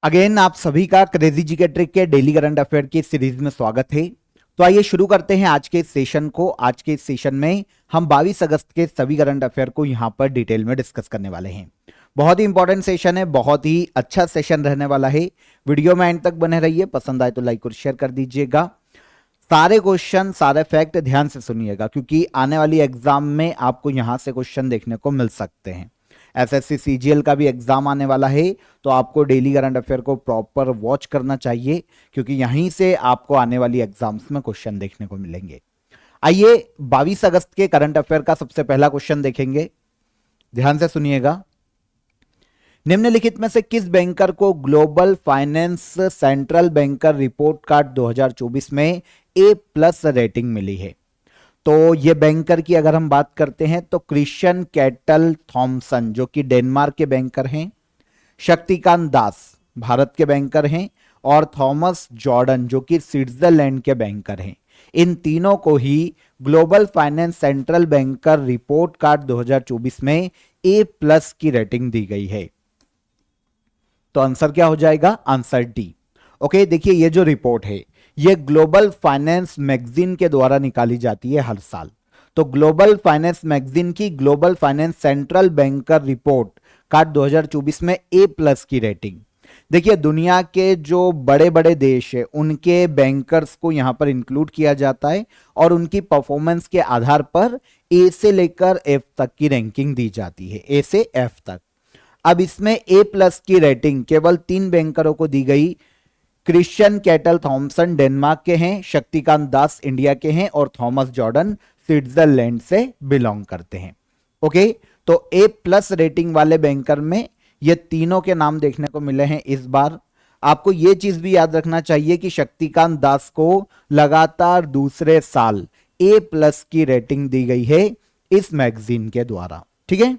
Again आप सभी का क्रेजी जी के ट्रिक के डेली करंट अफेयर की सीरीज में स्वागत है। तो आइए शुरू करते हैं आज के सेशन को। आज के सेशन में हम 22 अगस्त के सभी करंट अफेयर को यहां पर डिटेल में डिस्कस करने वाले हैं। बहुत ही इंपॉर्टेंट सेशन है, बहुत ही अच्छा सेशन रहने वाला है। वीडियो में एंड तक बने रहिए, पसंद आए तो लाइक और शेयर कर दीजिएगा। सारे क्वेश्चन सारे फैक्ट ध्यान से सुनिएगा, क्योंकि आने वाली एग्जाम में आपको यहां से क्वेश्चन देखने को मिल सकते हैं। एसएससी सीजीएल का भी एग्जाम आने वाला है, तो आपको डेली करंट अफेयर को प्रॉपर वॉच करना चाहिए, क्योंकि यहीं से आपको आने वाली एग्जाम्स में क्वेश्चन देखने को मिलेंगे। आइए 22 अगस्त के करंट अफेयर का सबसे पहला क्वेश्चन देखेंगे, ध्यान से सुनिएगा। निम्नलिखित में से किस बैंकर को global finance central banker report card 2024 में A+ रेटिंग मिली है? तो ये बैंकर की अगर हम बात करते हैं तो क्रिश्चियन कैटल थॉमसन जो कि डेनमार्क के बैंकर हैं, शक्तिकांत दास भारत के बैंकर हैं, और थॉमस जॉर्डन जो कि स्विट्जरलैंड के बैंकर हैं। इन तीनों को ही global finance central banker report card 2024 में A+ की रेटिंग दी गई है। तो आंसर क्या हो जाएगा? Answer D. ओके, देखिए ये जो रिपोर्ट है ये ग्लोबल फाइनेंस मैगजीन के द्वारा निकाली जाती है हर साल। तो ग्लोबल फाइनेंस मैगजीन की global finance central banker report card 2024 में A+ की रेटिंग। देखिए दुनिया के जो बड़े बड़े देश है उनके बैंकर्स को यहां पर इंक्लूड किया जाता है, और उनकी परफॉर्मेंस के आधार पर A से लेकर F तक की रैंकिंग दी जाती है, A से F तक। अब इसमें A+ की रेटिंग केवल 3 बैंकरों को दी गई। क्रिश्चियन कैटल थॉमसन डेनमार्क के हैं, शक्तिकांत दास इंडिया के हैं, और थॉमस जॉर्डन स्विट्जरलैंड से बिलोंग करते हैं। ओके, तो A+ रेटिंग वाले बैंकर में ये तीनों के नाम देखने को मिले हैं इस बार। आपको ये चीज भी याद रखना चाहिए कि शक्तिकांत दास को लगातार दूसरे साल A+ की रेटिंग दी गई है इस मैगजीन के द्वारा। ठीक है,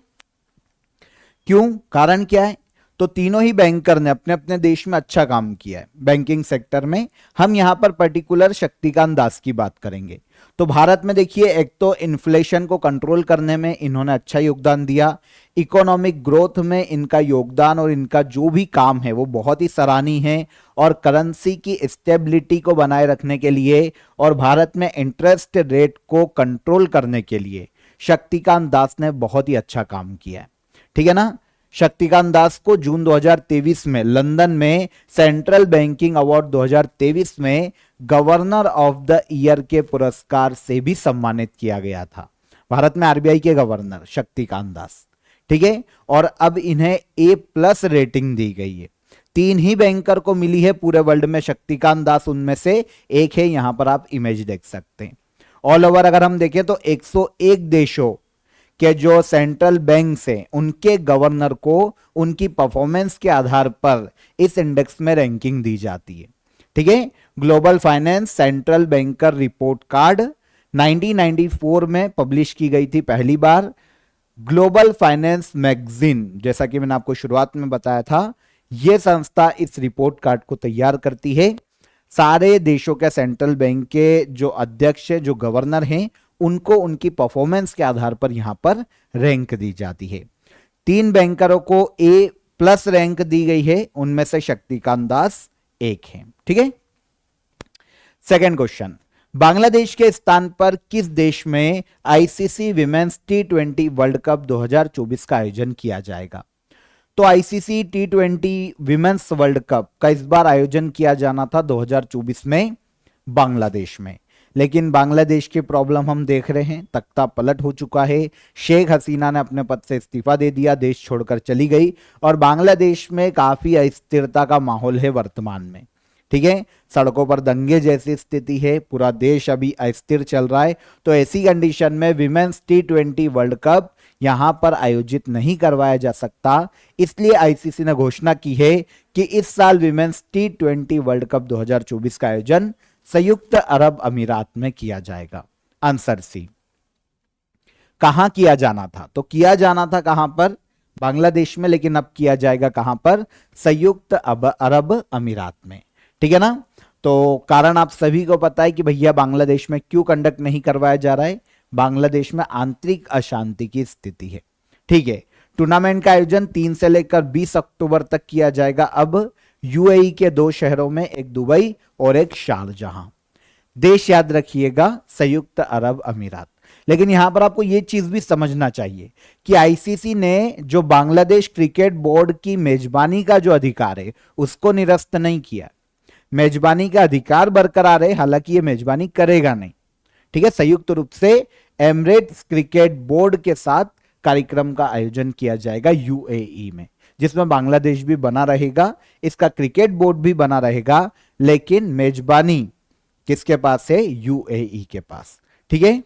क्यों, कारण क्या है? तो तीनों ही बैंकर ने अपने अपने देश में अच्छा काम किया है बैंकिंग सेक्टर में। हम यहां पर पर्टिकुलर शक्तिकांत दास की बात करेंगे। तो भारत में देखिए, एक तो इन्फ्लेशन को कंट्रोल करने में इन्होंने अच्छा योगदान दिया, इकोनॉमिक ग्रोथ में इनका योगदान और इनका जो भी काम है वो बहुत ही सराहनीय है, और करेंसी की स्टेबिलिटी को बनाए रखने के लिए और भारत में इंटरेस्ट रेट को कंट्रोल करने के लिए शक्तिकांत दास ने बहुत ही अच्छा काम किया है। ठीक है ना। शक्तिकांत दास को जून 2023 में लंदन में सेंट्रल बैंकिंग अवार्ड 2023 में गवर्नर ऑफ द ईयर के पुरस्कार से भी सम्मानित किया गया था। भारत में आरबीआई के गवर्नर शक्तिकांत दास। ठीक है, और अब इन्हें A+ रेटिंग दी गई है। 3 ही बैंकर को मिली है पूरे वर्ल्ड में, शक्तिकांत दास उनमें से एक है। यहां पर आप इमेज देख सकते हैं। ऑल ओवर अगर हम देखें तो 101 देशों के जो सेंट्रल बैंक हैं उनके गवर्नर को उनकी परफॉर्मेंस के आधार पर इस इंडेक्स में रैंकिंग दी जाती है। ठीक है, global finance central banker report card 1994 में पब्लिश की गई थी पहली बार। ग्लोबल फाइनेंस मैगजीन, जैसा कि मैंने आपको शुरुआत में बताया था, यह संस्था इस रिपोर्ट कार्ड को तैयार करती है। सारे देशों के सेंट्रल बैंक के जो अध्यक्ष जो गवर्नर हैं उनको उनकी परफॉर्मेंस के आधार पर यहां पर रैंक दी जाती है। 3 बैंकरों को A+ रैंक दी गई है, उनमें से शक्तिकांत दास एक है। ठीक है, सेकंड क्वेश्चन, बांग्लादेश के स्थान पर किस देश में ICC women's T20 world cup 2024 का आयोजन किया जाएगा? तो ICC T20 women's world cup का इस बार आयोजन किया जाना था 2024 में बांग्लादेश में, लेकिन बांग्लादेश की प्रॉब्लम हम देख रहे हैं, तख्ता पलट हो चुका है। शेख हसीना ने अपने पद से इस्तीफा दे दिया, देश छोड़कर चली गई, और बांग्लादेश में काफी अस्थिरता का माहौल है वर्तमान में। ठीक है, सड़कों पर दंगे जैसी स्थिति है, पूरा देश अभी अस्थिर चल रहा है। तो ऐसी कंडीशन में विमेंस T20 वर्ल्ड कप यहां पर आयोजित नहीं करवाया जा सकता। इसलिए आईसीसी ने घोषणा की है कि इस साल विमेंस T20 वर्ल्ड कप 2024 का आयोजन संयुक्त अरब अमीरात में किया जाएगा। Answer C. कहां किया जाना था? तो किया जाना था कहां पर? बांग्लादेश में, लेकिन अब किया जाएगा कहां पर? संयुक्त अरब अमीरात में। ठीक है ना। तो कारण आप सभी को पता है कि भैया बांग्लादेश में क्यों कंडक्ट नहीं करवाया जा रहा है। बांग्लादेश में आंतरिक अशांति की स्थिति है। ठीक है, टूर्नामेंट का आयोजन 3 से लेकर 20 अक्टूबर तक किया जाएगा। अब यूएई के 2 शहरों में, एक दुबई और एक शारजाह। देश याद रखिएगा संयुक्त अरब अमीरात। लेकिन यहां पर आपको यह चीज भी समझना चाहिए कि आईसीसी ने जो बांग्लादेश क्रिकेट बोर्ड की मेजबानी का जो अधिकार है उसको निरस्त नहीं किया। मेजबानी का अधिकार बरकरार है, हालांकि यह मेजबानी करेगा नहीं। ठीक है, संयुक्त रूप से एमिरेट्स क्रिकेट बोर्ड के साथ कार्यक्रम का आयोजन किया जाएगा यूएई में, जिसमें बांग्लादेश भी बना रहेगा, इसका क्रिकेट बोर्ड भी बना रहेगा, लेकिन मेजबानी किसके पास है? यूएई के पास। ठीक है,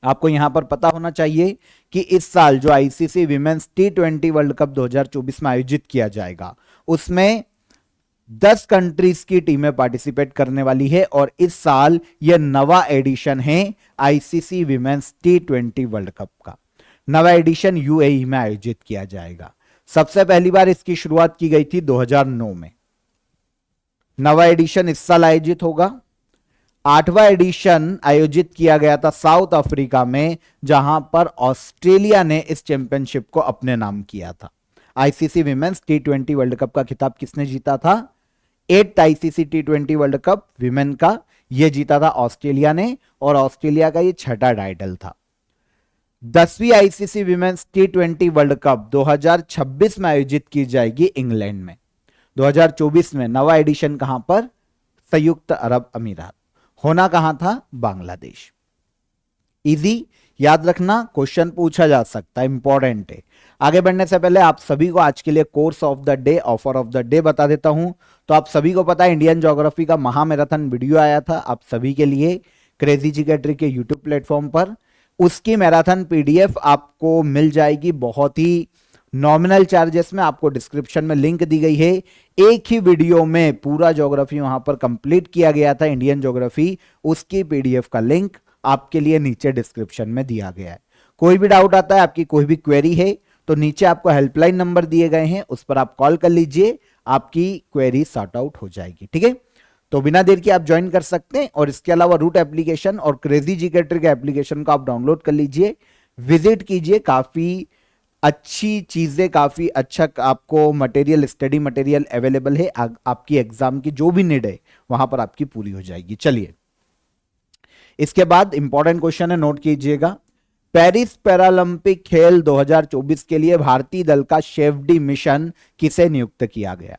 आपको यहां पर पता होना चाहिए कि इस साल जो ICC women's T20 world cup 2024 में आयोजित किया जाएगा उसमें 10 कंट्रीज की टीमें पार्टिसिपेट करने वाली है और इस साल यह नवा एडिशन है ICC women's T20 world cup का। नवा एडिशन यूएई में आयोजित किया जाएगा। सबसे पहली बार इसकी शुरुआत की गई थी 2009 में। नवा एडिशन इस साल आयोजित होगा। 8वां एडिशन आयोजित किया गया था साउथ अफ्रीका में, जहां पर ऑस्ट्रेलिया ने इस चैंपियनशिप को अपने नाम किया था। ICC women's T20 world cup का खिताब किसने जीता था? 8th ICC T20 world cup women का यह जीता था ऑस्ट्रेलिया ने, और ऑस्ट्रेलिया का यह 6ठा टाइटल था। 10वीं ICC women's T20 world cup 2026 में आयोजित की जाएगी इंग्लैंड में। 2024 में नवा एडिशन कहां पर? संयुक्त अरब अमीरात। होना कहां था? बांग्लादेश। इजी याद रखना, क्वेश्चन पूछा जा सकता है, इंपॉर्टेंट है। आगे बढ़ने से पहले आप सभी को आज के लिए course of the day, offer of the day बता देता हूं। तो आप सभी को पता है इंडियन ज्योग्राफी का महामैराथन वीडियो आया था आप सभी के लिए क्रेजी जिकेट्री के यूट्यूब प्लेटफॉर्म पर। उसकी मैराथन पीडीएफ आपको मिल जाएगी बहुत ही नॉमिनल चार्जेस में। आपको डिस्क्रिप्शन में लिंक दी गई है। एक ही वीडियो में पूरा ज्योग्राफी वहां पर कंप्लीट किया गया था, इंडियन ज्योग्राफी। उसकी पीडीएफ का लिंक आपके लिए नीचे डिस्क्रिप्शन में दिया गया है। कोई भी डाउट आता है, आपकी कोई भी क्वेरी है, तो नीचे आपको हेल्पलाइन नंबर दिए गए हैं, उस पर आप कॉल कर लीजिए, आपकी क्वेरी सॉर्ट आउट हो जाएगी। ठीक है, तो बिना देर के आप ज्वाइन कर सकते हैं। और इसके अलावा रूट एप्लीकेशन और क्रेजी जिकेट्री के एप्लीकेशन को आप डाउनलोड कर लीजिए, विजिट कीजिए। काफी अच्छी चीजें, काफी अच्छा आपको मटेरियल, स्टडी मटेरियल अवेलेबल है। आपकी एग्जाम की जो भी नीड है वहां पर आपकी पूरी हो जाएगी। चलिए, इसके बाद इंपॉर्टेंट क्वेश्चन है, नोट कीजिएगा। पेरिस पैरालंपिक खेल 2024 के लिए भारतीय दल का शेफ डी मिशन किसे नियुक्त किया गया?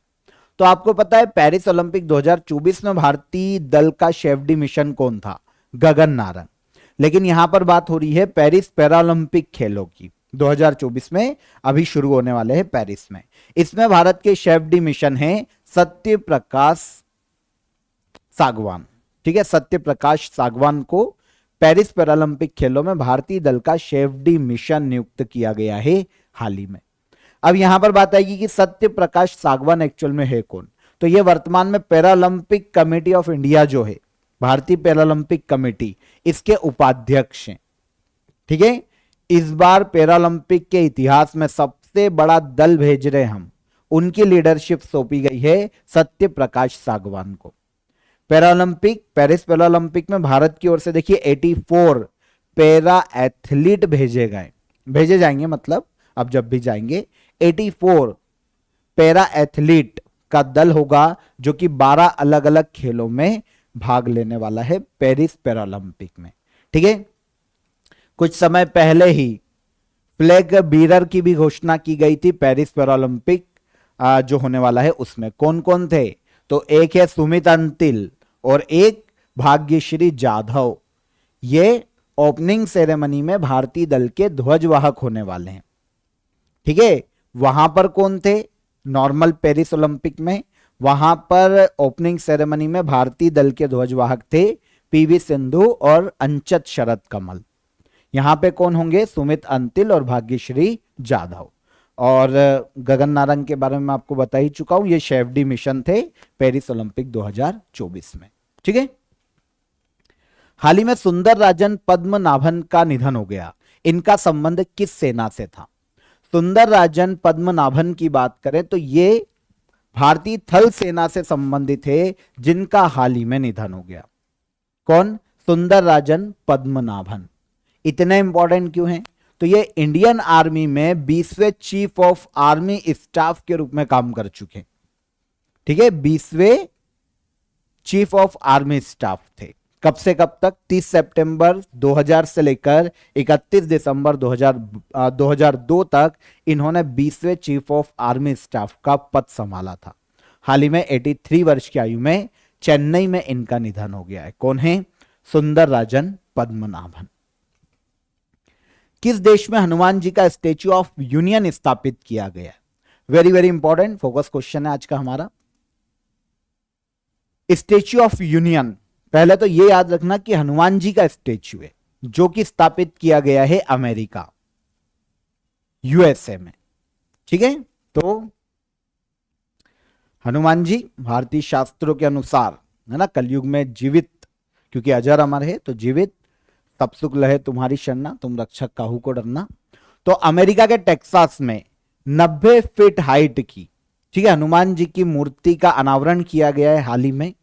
तो आपको पता है पेरिस ओलंपिक 2024 में भारतीय दल का शेफ डी मिशन कौन था? गगन नारंग। लेकिन यहां पर बात हो रही है पेरिस पैरालंपिक खेलों की, 2024 में अभी शुरू होने वाले हैं पेरिस में। इसमें भारत के शेफ डी मिशन है सत्य प्रकाश सागवान। ठीक है, सत्य प्रकाश सागवान को पेरिस पैरालंपिक खेलों में भारतीय दल का शेफ डी मिशन नियुक्त किया गया है हाल ही में। अब यहां पर बात आएगी कि सत्य प्रकाश सागवान एक्चुअल में है कौन? तो यह वर्तमान में पैरालंपिक कमेटी ऑफ इंडिया जो है, भारतीय पैरालंपिक कमेटी, इसके उपाध्यक्ष हैं। ठीक है, इस बार पैरालंपिक के इतिहास में सबसे बड़ा दल भेज रहे हम, उनकी लीडरशिप सौंपी गई है सत्य प्रकाश सागवान को। पेरिस पैरालंपिक में भारत की ओर से देखिए 84 पैरा एथलीट भेजे जाएंगे, मतलब अब जब भी जाएंगे 84 पैरा एथलीट का दल होगा जो कि 12 अलग अलग खेलों में भाग लेने वाला है पेरिस पैरालंपिक में। ठीक है, कुछ समय पहले ही फ्लैग बीरर की भी घोषणा की गई थी पेरिस पैरालंपिक जो होने वाला है उसमें। कौन कौन थे? तो एक है सुमित अंतिल और एक भाग्यश्री जाधव। ये ओपनिंग सेरेमनी में भारतीय दल के ध्वजवाहक होने वाले हैं। ठीक है, वहां पर कौन थे? नॉर्मल पेरिस ओलंपिक में वहां पर ओपनिंग सेरेमनी में भारतीय दल के ध्वजवाहक थे पीवी सिंधु और अंचत शरद कमल। यहां पे कौन होंगे? सुमित अंतिल और भाग्यश्री जाधव। और गगन नारंग के बारे में आपको बता ही चुका हूं, ये शेफ डी मिशन थे पेरिस ओलंपिक 2024 में। ठीक है, हाल ही में सुंदर राजन पद्मनाभन का निधन हो गया। इनका संबंध किस सेना से था? सुंदर राजन पद्मनाभन की बात करें तो ये भारतीय थल सेना से संबंधित है, जिनका हाल ही में निधन हो गया। कौन? सुंदर राजन पद्मनाभन। इतने इंपॉर्टेंट क्यों हैं? तो ये इंडियन आर्मी में 20वें चीफ ऑफ आर्मी स्टाफ के रूप में काम कर चुके हैं। ठीक है, 20वें चीफ ऑफ आर्मी स्टाफ थे। कब से कब तक? 30 सितंबर 2000 से लेकर 31 दिसंबर 2002 तक इन्होंने 20वें चीफ ऑफ आर्मी स्टाफ का पद संभाला था। हाल ही में 83 वर्ष की आयु में चेन्नई में इनका निधन हो गया है। कौन है? सुंदरराजन पद्मनाभन। किस देश में हनुमान जी का स्टैच्यू ऑफ यूनियन स्थापित किया गया है? Very very important focus question है आज का हमारा। स्टैच्यू ऑफ यूनियन, पहले तो यह याद रखना कि हनुमान जी का स्टैच्यू है जो कि स्थापित किया गया है अमेरिका, यूएसए में। ठीक है, तो हनुमान जी भारतीय शास्त्रों के अनुसार है ना, कलयुग में जीवित, क्योंकि अजर अमर है तो जीवित, तब सुख लहे तुम्हारी शरणा, तुम रक्षक काहू को डरना। तो अमेरिका के टेक्सास में 90 फीट हाइट की, ठीक है, हनुमान जी की मूर्ति का अनावरण किया गया है हाल ही में।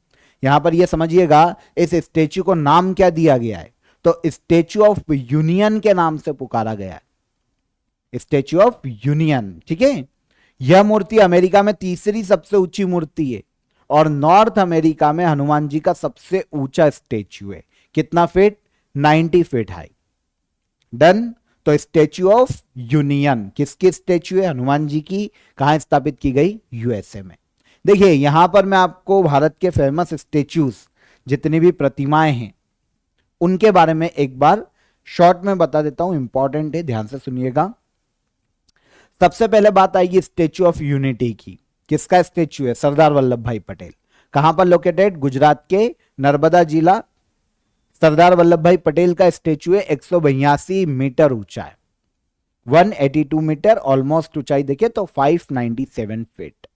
यहां पर यह समझिएगा इस स्टैच्यू को नाम क्या दिया गया है? तो स्टैच्यू ऑफ यूनियन के नाम से पुकारा गया है, स्टैच्यू ऑफ यूनियन। ठीक है, यह मूर्ति अमेरिका में तीसरी सबसे ऊंची मूर्ति है और नॉर्थ अमेरिका में हनुमान जी का सबसे ऊंचा स्टैच्यू है। कितना फीट? 90 feet high. डन। तो स्टैच्यू ऑफ यूनियन किसकी स्टैच्यू है? हनुमान जी की। कहां स्थापित की गई? यूएसए में। देखिए यहां पर मैं आपको भारत के फेमस स्टैच्यूज, जितनी भी प्रतिमाएं हैं, उनके बारे में एक बार शॉर्ट में बता देता हूं, इंपॉर्टेंट है, ध्यान से सुनिएगा। सबसे पहले बात आएगी स्टैच्यू ऑफ यूनिटी की। किसका स्टैच्यू है? सरदार वल्लभ भाई पटेल। कहां पर लोकेटेड? गुजरात के नर्मदा जिला। सरदार वल्लभ भाई पटेल का स्टैच्यू है 182 मीटर ऊंचा है, 182 मीटर, ऑलमोस्ट ऊंचाई देखिए तो 597 फीट।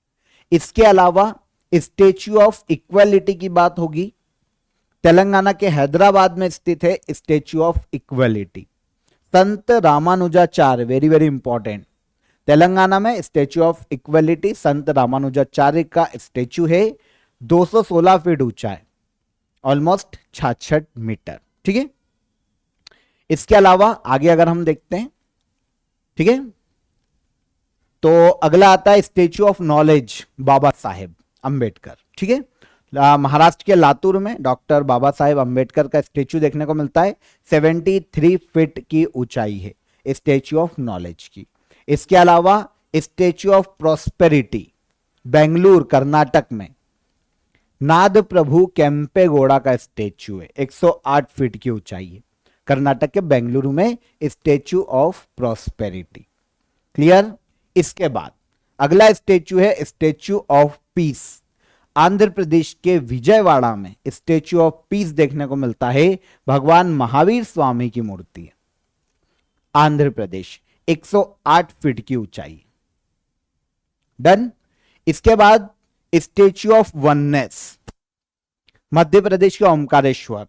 इसके अलावा स्टैच्यू ऑफ इक्वालिटी की बात होगी। तेलंगाना के हैदराबाद में स्थित है स्टैच्यू ऑफ इक्वालिटी। संत Ramanujacharya, very very important, Telangana में स्टैच्यू ऑफ इक्वालिटी संत रामानुजाचार्य का स्टैच्यू है, 216 फीट ऊंचा है, ऑलमोस्ट 66 मीटर। ठीक है, इसके अलावा आगे अगर हम देखते हैं, ठीक है, तो अगला आता है statue of knowledge Baba Saheb Ambedkar. ठीक है, महाराष्ट्र के लातूर में डॉक्टर बाबा साहेब अंबेडकर का स्टैच्यू देखने को मिलता है, 73 फीट की ऊंचाई है स्टैच्यू ऑफ नॉलेज की। इसके अलावा statue of prosperity Bengaluru Karnataka में नाद प्रभु केम्पेगौड़ा का स्टैच्यू है, 108 फीट की ऊंचाई है, कर्नाटक के बेंगलुरु में स्टैच्यू ऑफ प्रॉस्पेरिटी। क्लियर। इसके बाद अगला स्टैच्यू है statue of peace. Andhra Pradesh के विजयवाड़ा में स्टैच्यू ऑफ पीस देखने को मिलता है, भगवान महावीर स्वामी की मूर्ति है, आंध्र प्रदेश, 108 फीट की ऊंचाई। डन। इसके बाद statue of oneness, Madhya Pradesh के ओमकारेश्वर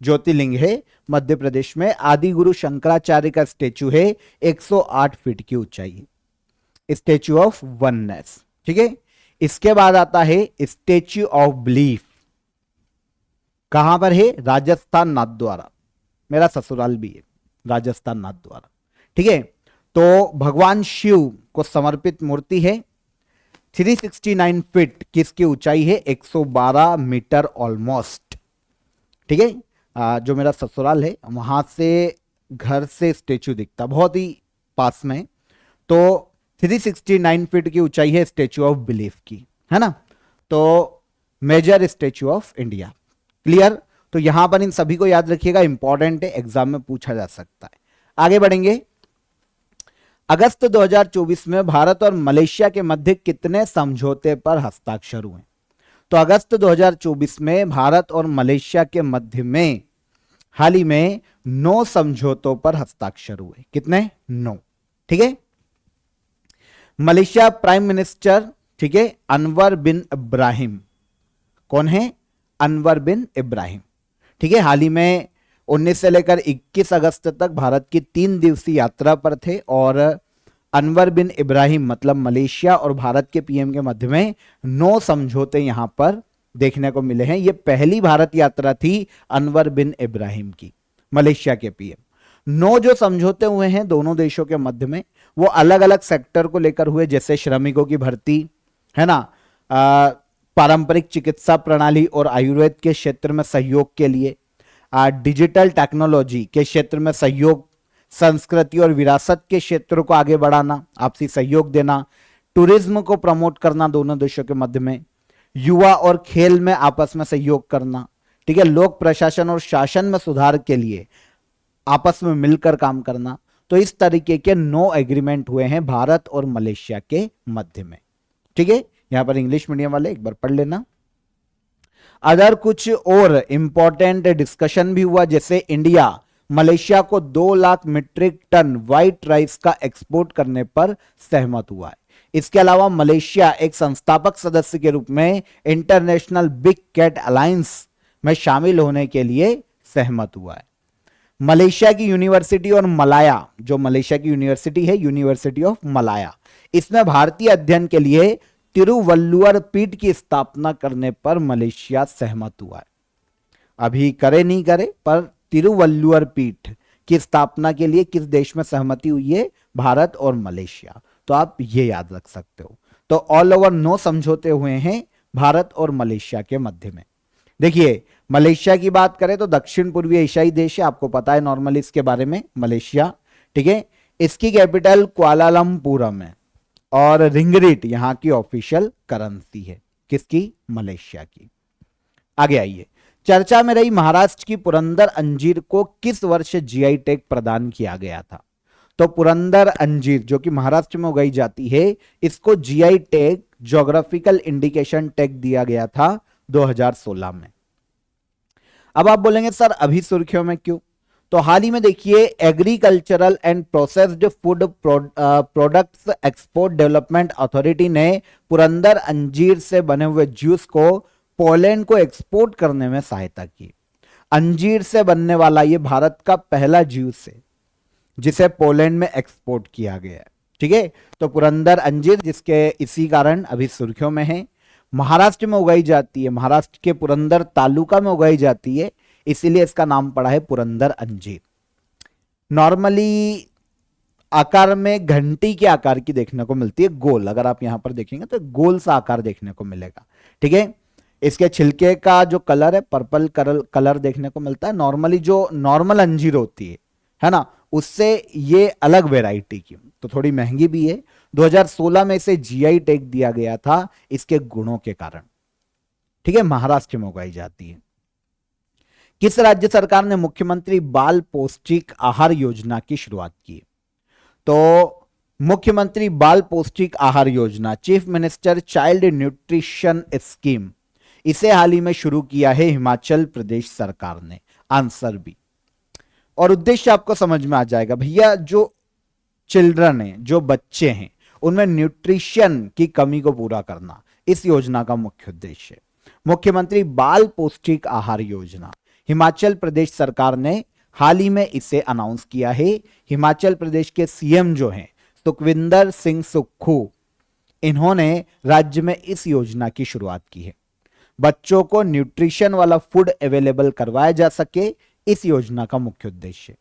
ज्योतिर्लिंग है, मध्य प्रदेश में आदि गुरु शंकराचार्य का स्टैच्यू है, 108 फीट की ऊंचाई, स्टैच्यू ऑफ वननेस। ठीक है, इसके बाद आता है स्टैच्यू ऑफ बिलीफ। कहां पर है? राजस्थान नाथद्वारा, मेरा ससुराल भी है राजस्थान नाथद्वारा। ठीक है, तो भगवान शिव को समर्पित मूर्ति है, 369 फीट की इसकी ऊंचाई है, 112 मीटर ऑलमोस्ट। ठीक है, जो मेरा ससुराल है वहां से घर से स्टैच्यू दिखता, बहुत ही पास में। तो 369 फीट की ऊंचाई है स्टैच्यू ऑफ बिलीफ की, है ना। तो major statue of India. Clear. तो यहां पर इन सभी को याद रखिएगा, इंपॉर्टेंट है, एग्जाम में पूछा जा सकता है। आगे बढ़ेंगे। अगस्त 2024 में भारत और मलेशिया के मध्य कितने समझौते पर हस्ताक्षर हुए? तो अगस्त 2024 में भारत और मलेशिया के मध्य में हाल ही में 9 समझौतों पर हस्ताक्षर हुए। कितने? 9। ठीक है, मलेशिया प्राइम मिनिस्टर, ठीक है, अनवर बिन इब्राहिम। कौन है? अनवर बिन इब्राहिम। ठीक है, हाल ही में 19 से लेकर 21 अगस्त तक भारत की 3 दिवसीय यात्रा पर थे और अनवर बिन इब्राहिम मतलब मलेशिया और भारत के पीएम के मध्य में 9 समझौते यहां पर देखने को मिले हैं। यह पहली भारत यात्रा थी अनवर बिन इब्राहिम की, मलेशिया के पीएम। 9 जो समझौते हुए हैं दोनों देशों के मध्य में, वो अलग अलग सेक्टर को लेकर हुए, जैसे श्रमिकों की भर्ती, है ना, पारंपरिक चिकित्सा प्रणाली और आयुर्वेद के क्षेत्र में सहयोग के लिए, डिजिटल टेक्नोलॉजी के क्षेत्र में सहयोग, संस्कृति और विरासत के क्षेत्रों को आगे बढ़ाना, आपसी सहयोग देना, टूरिज्म को प्रमोट करना दोनों देशों के मध्य में, युवा और खेल में आपस में सहयोग करना, ठीक है, लोक प्रशासन और शासन में सुधार के लिए आपस में मिलकर काम करना। तो इस तरीके के 9 एग्रीमेंट हुए हैं भारत और मलेशिया के मध्य में, ठीक है। यहां पर इंग्लिश मीडियम वाले एक बार पढ़ लेना। अदर कुछ और इंपॉर्टेंट डिस्कशन भी हुआ, जैसे इंडिया मलेशिया को 2 lakh metric ton white rice का एक्सपोर्ट करने पर सहमत हुआ है। इसके अलावा मलेशिया एक संस्थापक सदस्य के रूप में इंटरनेशनल बिग कैट अलायंस में शामिल होने के लिए सहमत हुआ है। मलेशिया की यूनिवर्सिटी और मलाया, जो मलेशिया की यूनिवर्सिटी है यूनिवर्सिटी ऑफ मलाया, इसमें भारतीय अध्ययन के लिए तिरुवल्लुवर पीठ की स्थापना करने पर मलेशिया सहमत हुआ है। अभी करे नहीं करे, पर तिरुवल्लुवर पीठ की स्थापना के लिए किस देश में सहमति हुई है? भारत और मलेशिया। तो आप ये याद रख सकते हो। तो ऑल ओवर 9 समझौते हुए हैं भारत और मलेशिया के मध्य में। देखिए, मलेशिया की बात करें तो दक्षिण पूर्वी एशियाई देश है, आपको पता है नॉर्मली इसके बारे में, मलेशिया, ठीक है। इसकी कैपिटल कुआलालंपुरम है और रिंगरिट यहां की ऑफिशियल करेंसी है। किसकी? मलेशिया की। आगे आइए, चर्चा में रही महाराष्ट्र की पुरंदर अंजीर को किस वर्ष जीआई टैग प्रदान किया गया था? तो पुरंदर अंजीर जो कि महाराष्ट्र में उगाई जाती है, इसको GI tag, geographical indication tag दिया गया था 2016 में। अब आप बोलेंगे सर अभी सुर्खियों में क्यों? तो हाल ही में देखिए, agricultural and processed food products export development authority ने पुरंदर अंजीर से बने हुए जूस को पोलैंड को एक्सपोर्ट करने में सहायता की। अंजीर से बनने वाला यह भारत का पहला जूस है जिसे पोलैंड में एक्सपोर्ट किया गया है, ठीक है। तो पुरंदर अंजीर जिसके इसी कारण अभी सुर्खियों में है, महाराष्ट्र में उगाई जाती है, महाराष्ट्र के पुरंदर तालुका में उगाई जाती है, इसीलिए इसका नाम पड़ा है पुरंदर अंजीर। नॉर्मली आकार में घंटी के आकार की देखने को मिलती है, गोल। अगर आप यहां पर देखेंगे तो गोल सा आकार देखने को मिलेगा, ठीक है। इसके छिलके का जो कलर है पर्पल कलर देखने को मिलता है। नॉर्मली जो नॉर्मल अंजीर होती है ना, उससे ये अलग वेराइटी की, तो थोड़ी महंगी भी है। 2016 में इसे जीआई टैग दिया गया था इसके गुणों के कारण, ठीक है। महाराष्ट्र में उगाई जाती है। किस राज्य सरकार ने मुख्यमंत्री बाल पौष्टिक आहार योजना की शुरुआत की? तो मुख्यमंत्री बाल पौष्टिक आहार योजना, chief minister child nutrition scheme, इसे हाल ही में शुरू किया है हिमाचल प्रदेश सरकार ने। Answer B. और उद्देश्य आपको समझ में आ जाएगा भैया, जो चिल्ड्रन है, जो बच्चे हैं, उनमें न्यूट्रिशन की कमी को पूरा करना इस योजना का मुख्य उद्देश्य है। मुख्यमंत्री बाल पौष्टिक आहार योजना, हिमाचल प्रदेश सरकार ने हाल ही में इसे अनाउंस किया है। हिमाचल प्रदेश के सीएम जो हैं सुखविंदर सिंह सुक्खू, इन्होंने राज्य में इस योजना की शुरुआत की है। बच्चों को न्यूट्रिशन वाला फूड अवेलेबल करवाया जा सके, इस योजना का मुख्य उद्देश्य।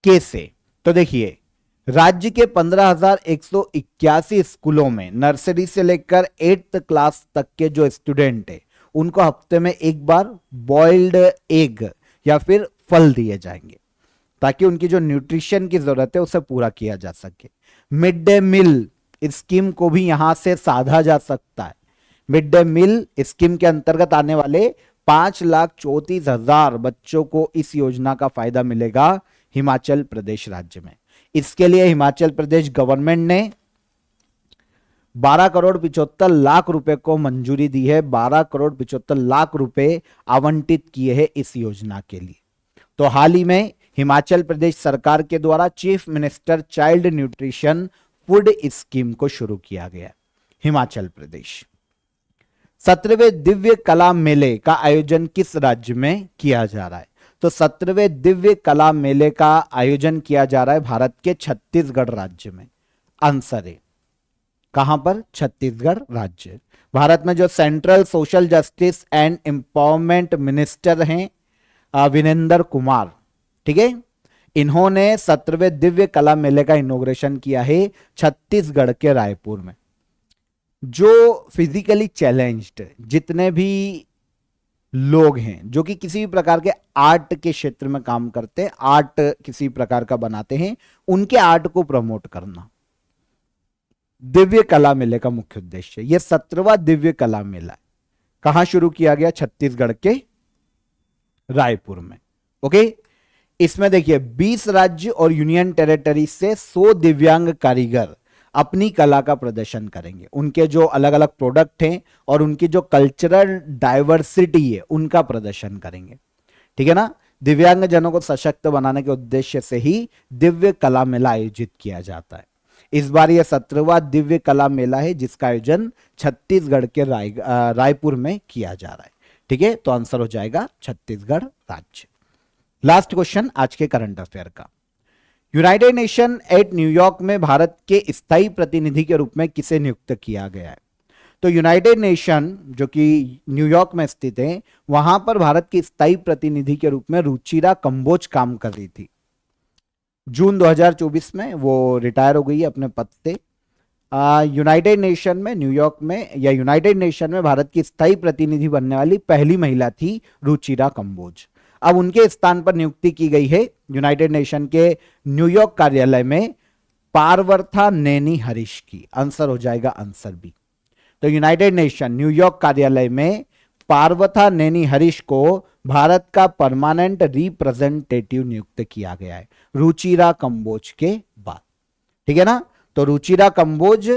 कैसे? तो देखिए, राज्य के 15,181 स्कूलों में नर्सरी से लेकर 8th क्लास तक के जो स्टूडेंट है, उनको हफ्ते में एक बार बॉइल्ड एग या फिर फल दिए जाएंगे ताकि उनकी जो न्यूट्रिशन की जरूरत है उसे पूरा किया जा सके। मिड डे मील स्कीम को भी यहां से साधा जा सकता है। मिड डे मील स्कीम के अंतर्गत आने वाले 5,34,000 बच्चों को इस योजना का फायदा मिलेगा हिमाचल प्रदेश राज्य में। इसके लिए हिमाचल प्रदेश गवर्नमेंट ने 12,75,00,000 रुपए को मंजूरी दी है। 12,75,00,000 रुपए आवंटित किए हैं इस योजना के लिए। तो हाल ही में हिमाचल प्रदेश सरकार के द्वारा chief minister child nutrition food scheme को शुरू किया गया हिमाचल प्रदेश। 17वें दिव्य कला मेले का आयोजन किस राज्य में किया जा रहा है? तो 17वें दिव्य कला मेले का आयोजन किया जा रहा है भारत के छत्तीसगढ़ राज्य में। आंसर है कहां पर? छत्तीसगढ़ राज्य। भारत में जो central social justice and empowerment minister हैं वीरेंद्र कुमार, ठीक है, इन्होंने 17वें दिव्य कला मेले का इनॉग्रेशन किया है छत्तीसगढ़ के रायपुर में। जो फिजिकली चैलेंज्ड जितने भी लोग हैं जो कि किसी भी प्रकार के आर्ट के क्षेत्र में काम करते हैं, आर्ट किसी प्रकार का बनाते हैं, उनके आर्ट को प्रमोट करना दिव्य कला मेले का मुख्य उद्देश्य है। यह 17वां दिव्य कला मेला है। कहां शुरू किया गया? छत्तीसगढ़ के रायपुर में। ओके, इसमें देखिए 20 राज्य और यूनियन टेरिटरी से 100 दिव्यांग कारीगर अपनी कला का प्रदर्शन करेंगे। उनके जो अलग अलग प्रोडक्ट हैं और उनकी जो कल्चरल डाइवर्सिटी है उनका प्रदर्शन करेंगे। ठीक है ना। दिव्यांग जनों को सशक्त बनाने के उद्देश्य से ही दिव्य कला मेला आयोजित किया जाता है। इस बार यह 17वां दिव्य कला मेला है जिसका आयोजन छत्तीसगढ़ के रायपुर में किया जा रहा है। ठीक है, तो आंसर हो जाएगा छत्तीसगढ़ राज्य। लास्ट क्वेश्चन आज के करंट अफेयर का। यूनाइटेड नेशन एट न्यूयॉर्क में भारत के स्थायी प्रतिनिधि के रूप में किसे नियुक्त किया गया है? तो यूनाइटेड नेशन जो कि न्यूयॉर्क में स्थित है, वहां पर भारत की स्थायी प्रतिनिधि के रूप में रुचिरा कंबोज काम कर रही थी। जून 2024 में वो रिटायर हो गई अपने पद से। यूनाइटेड नेशन में, न्यूयॉर्क में या यूनाइटेड नेशन में भारत की स्थायी प्रतिनिधि बनने वाली पहली महिला थी रुचिरा कंबोज। अब उनके स्थान पर नियुक्ति की गई है यूनाइटेड नेशन के न्यूयॉर्क कार्यालय में पार्वथा नेनी हरीश की। आंसर हो जाएगा आंसर बी। तो यूनाइटेड नेशन न्यूयॉर्क कार्यालय में पार्वथा नेनी हरीश को भारत का परमानेंट रिप्रेजेंटेटिव नियुक्त किया गया है रुचिरा कंबोज के बाद। ठीक है ना। तो रुचिरा कंबोज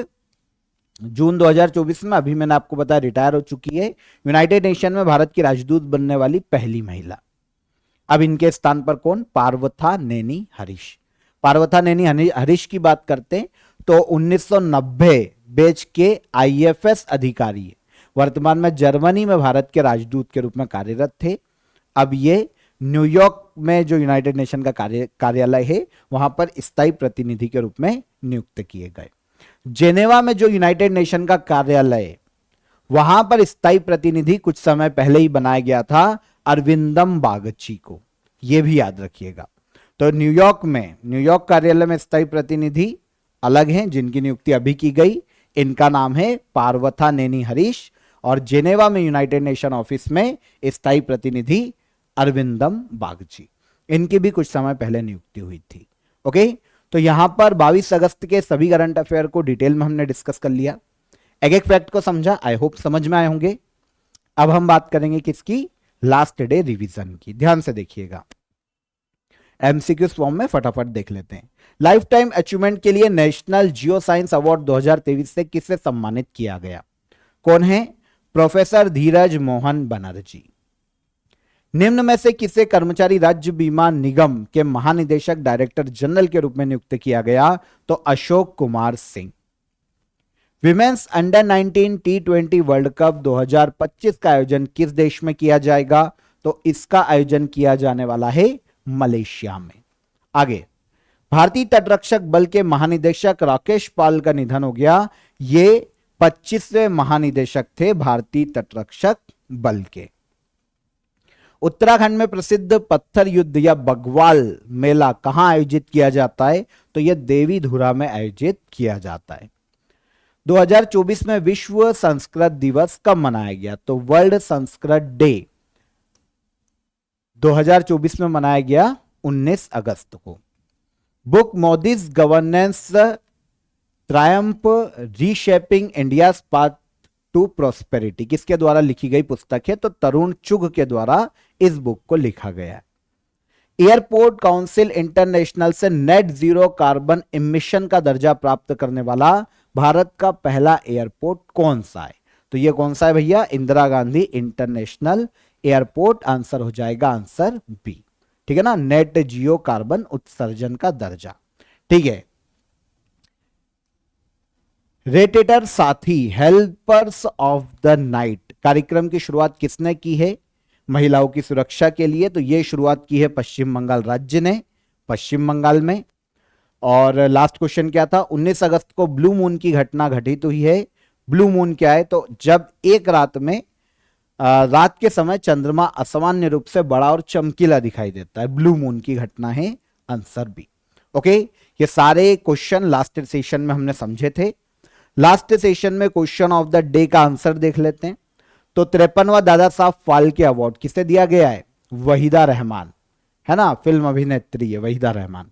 जून 2024 में, अभी मैंने आपको बताया, रिटायर हो चुकी है। यूनाइटेड नेशन में भारत की राजदूत बनने वाली पहली महिला। अब इनके स्थान पर कौन? पार्वथा नेनी हरीश। पार्वथा नेनी हरीश की बात करते हैं तो 1990 बैच के आईएफएस अधिकारी, वर्तमान में जर्मनी में भारत के राजदूत के रूप में कार्यरत थे। अब ये न्यूयॉर्क में जो यूनाइटेड नेशन का कार्यालय है वहां पर स्थायी प्रतिनिधि के रूप में नियुक्त किए गए। जेनेवा में जो यूनाइटेड नेशन का कार्यालय है वहां पर स्थायी प्रतिनिधि कुछ समय पहले ही बनाया गया था अरविंदम बागची को, यह भी याद रखिएगा। तो न्यूयॉर्क कार्यालय में स्थायी प्रतिनिधि अलग हैं जिनकी नियुक्ति अभी की गई, इनका नाम है पार्वथा नेनी हरीश। और जेनेवा में यूनाइटेड नेशन ऑफिस में स्थायी प्रतिनिधि अरविंदम बागची, इनकी भी कुछ समय पहले नियुक्ति हुई थी। ओके, तो यहां पर 22 अगस्त के सभी करंट अफेयर को डिटेल में हमने डिस्कस कर लिया, एक एक फैक्ट को समझा। आई होप समझ में आए होंगे। अब हम बात करेंगे किसकी? लास्ट डे रिवीजन की। ध्यान से देखिएगा, एमसीक्यू फॉर्म में फटाफट देख लेते हैं। लाइफ टाइम अचीवमेंट के लिए नेशनल जियो साइंस अवार्ड 2023 से किसे सम्मानित किया गया? कौन है? प्रोफेसर धीरज मोहन बनर्जी। निम्न में से किसे कर्मचारी राज्य बीमा निगम के महानिदेशक डायरेक्टर जनरल के रूप में नियुक्त किया गया? तो Ashok Kumar Singh. Women's under 19 T20 world cup 2025 का आयोजन किस देश में किया जाएगा? तो इसका आयोजन किया जाने वाला है मलेशिया में। आगे, भारतीय तटरक्षक बल के महानिदेशक राकेश पाल का निधन हो गया। ये 25वें महानिदेशक थे भारतीय तटरक्षक बल के। उत्तराखंड में प्रसिद्ध पत्थर युद्ध या बगवाल मेला कहां आयोजित किया जाता है? तो यह देवीधुरा में आयोजित किया जाता है। 2024 में विश्व संस्कृत दिवस कब मनाया गया? तो वर्ल्ड संस्कृत डे 2024 में मनाया गया 19 अगस्त को। Book Modi's governance triumph reshaping India path to prosperity किसके द्वारा लिखी गई पुस्तक है? तो तरुण चुघ के द्वारा इस बुक को लिखा गया है। एयरपोर्ट काउंसिल इंटरनेशनल से नेट जीरो कार्बन इमिशन का दर्जा प्राप्त करने वाला भारत का पहला एयरपोर्ट कौन सा है? तो ये कौन सा है भैया? Indira Gandhi international airport. Answer हो जाएगा आंसर बी। ठीक है ना, नेट जियो कार्बन उत्सर्जन का दर्जा। ठीक है। रेटेटर साथी हेल्पर्स ऑफ द नाइट कार्यक्रम की शुरुआत किसने की है महिलाओं की सुरक्षा के लिए? तो यह शुरुआत की है पश्चिम बंगाल राज्य ने, पश्चिम बंगाल में। और लास्ट क्वेश्चन क्या था? 19 अगस्त को ब्लू मून की घटना घटित हुई है। ब्लू मून क्या है? तो जब एक रात में रात के समय चंद्रमा असामान्य रूप से बड़ा और चमकीला दिखाई देता है, ब्लू मून की घटना है। Answer B. ओके, ये सारे क्वेश्चन लास्ट सेशन में हमने समझे थे। लास्ट सेशन में क्वेश्चन ऑफ द डे का आंसर देख लेते हैं। तो 53वां दादा साहब फाल्के अवार्ड किसे दिया गया है? वहीदा रहमान, है ना, फिल्म अभिनेत्री है वहीदा रहमान।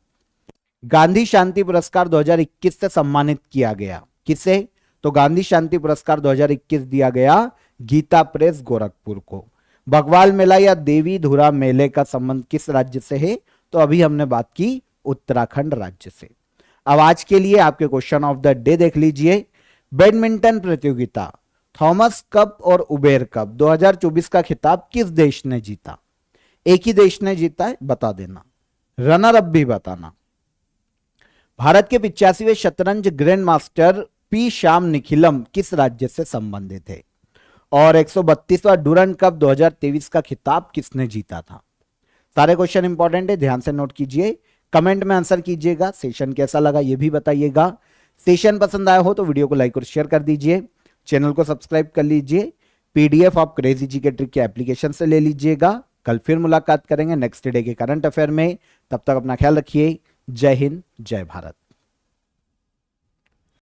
गांधी शांति पुरस्कार 2021 से सम्मानित किया गया किसे? तो गांधी शांति पुरस्कार 2021 दिया गया गीता प्रेस गोरखपुर को। भगवाल मेला या देवी धुरा मेले का संबंध किस राज्य से है? तो अभी हमने बात की उत्तराखंड राज्य से। अब आज के लिए आपके क्वेश्चन ऑफ द डे देख लीजिए। बैडमिंटन प्रतियोगिता थॉमस कप और उबेर कप 2024 का खिताब किस देश ने जीता? एक ही देश ने जीता है, बता देना, रनर अप भी बताना। भारत के 85वें शतरंज grand master P Shyam Nikhilam किस राज्य से संबंधित है? और 132वां डूरंड कप 2023 का खिताब किसने जीता था? सारे क्वेश्चन इंपॉर्टेंट है, ध्यान से नोट कीजिए, कमेंट में आंसर कीजिएगा। सेशन कैसा लगा ये भी बताइएगा। सेशन पसंद आया हो तो वीडियो को लाइक और शेयर कर दीजिए, चैनल को सब्सक्राइब कर लीजिए। पीडीएफ आप क्रेजी जीके ट्रिक के एप्लीकेशन से ले लीजिएगा। कल फिर मुलाकात करेंगे नेक्स्ट डे के करंट अफेयर में। तब तक अपना ख्याल रखिए। जय हिंद, जय भारत।